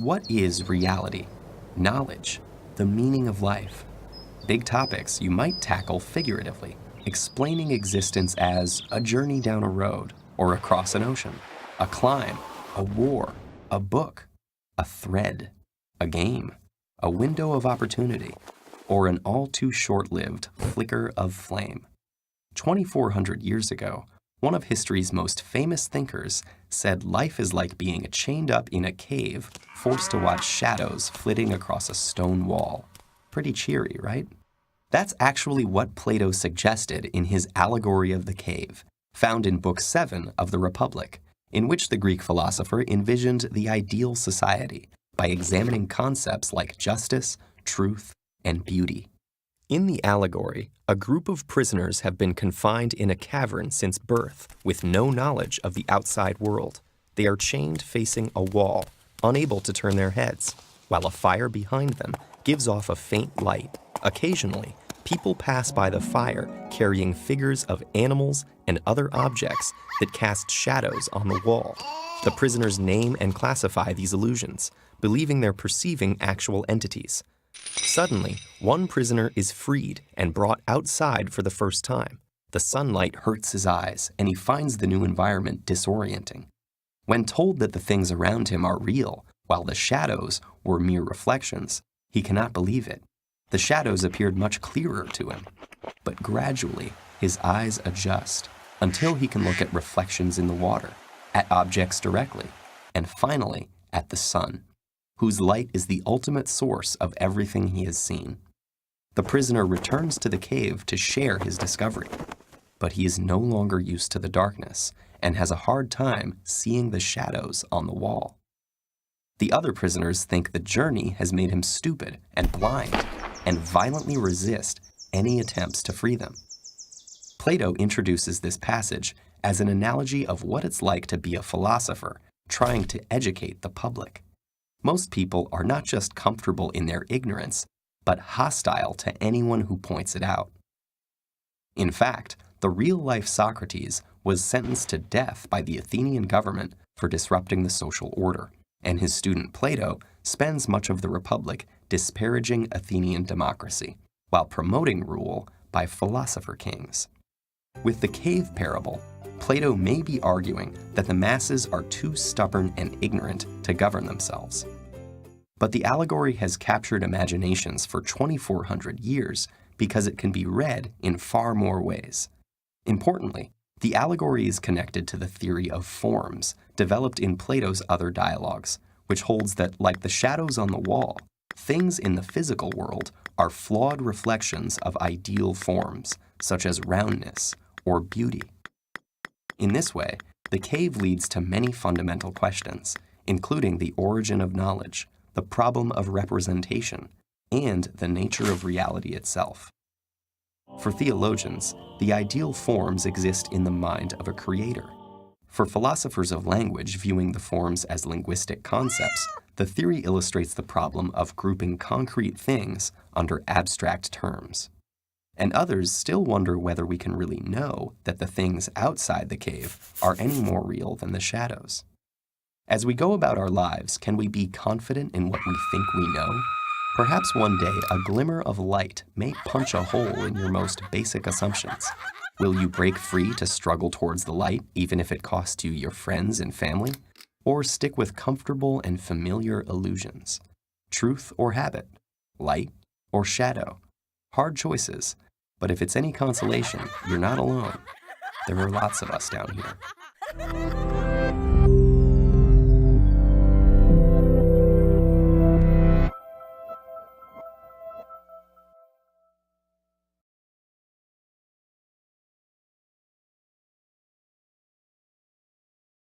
what is reality? Knowledge? The meaning of life? Big topics you might tackle figuratively, explaining existence as a journey down a road or across an ocean, a climb, a war, a book, a thread, a game, a window of opportunity, or an all too short-lived flicker of flame. 2,400 years ago, one of history's most famous thinkers said life is like being chained up in a cave, forced to watch shadows flitting across a stone wall. Pretty cheery, right? That's actually what Plato suggested in his Allegory of the Cave, found in Book 7 of the Republic, in which the Greek philosopher envisioned the ideal society by examining concepts like justice, truth, and beauty. In the allegory, a group of prisoners have been confined in a cavern since birth with no knowledge of the outside world. They are chained facing a wall, unable to turn their heads, while a fire behind them gives off a faint light. Occasionally, people pass by the fire carrying figures of animals and other objects that cast shadows on the wall. The prisoners name and classify these illusions, believing they're perceiving actual entities. Suddenly, one prisoner is freed and brought outside for the first time. The sunlight hurts his eyes, and he finds the new environment disorienting. When told that the things around him are real, while the shadows were mere reflections, he cannot believe it. The shadows appeared much clearer to him, but gradually his eyes adjust until he can look at reflections in the water, at objects directly, and finally at the sun, whose light is the ultimate source of everything he has seen. The prisoner returns to the cave to share his discovery, but he is no longer used to the darkness and has a hard time seeing the shadows on the wall. The other prisoners think the journey has made him stupid and blind and violently resist any attempts to free them. Plato introduces this passage as an analogy of what it's like to be a philosopher trying to educate the public. Most people are not just comfortable in their ignorance, but hostile to anyone who points it out. In fact, the real-life Socrates was sentenced to death by the Athenian government for disrupting the social order, and his student Plato spends much of the Republic disparaging Athenian democracy, while promoting rule by philosopher kings. With the cave parable, Plato may be arguing that the masses are too stubborn and ignorant to govern themselves. But the allegory has captured imaginations for 2,400 years because it can be read in far more ways. Importantly, the allegory is connected to the theory of forms developed in Plato's other dialogues, which holds that, like the shadows on the wall, things in the physical world are flawed reflections of ideal forms, such as roundness or beauty. In this way, the cave leads to many fundamental questions, including the origin of knowledge, the problem of representation, and the nature of reality itself. For theologians, the ideal forms exist in the mind of a creator. For philosophers of language viewing the forms as linguistic concepts, the theory illustrates the problem of grouping concrete things under abstract terms. And others still wonder whether we can really know that the things outside the cave are any more real than the shadows. As we go about our lives, can we be confident in what we think we know? Perhaps one day a glimmer of light may punch a hole in your most basic assumptions. Will you break free to struggle towards the light, even if it costs you your friends and family? Or stick with comfortable and familiar illusions? Truth or habit? Light or shadow? Hard choices. But if it's any consolation, you're not alone. There are lots of us down here.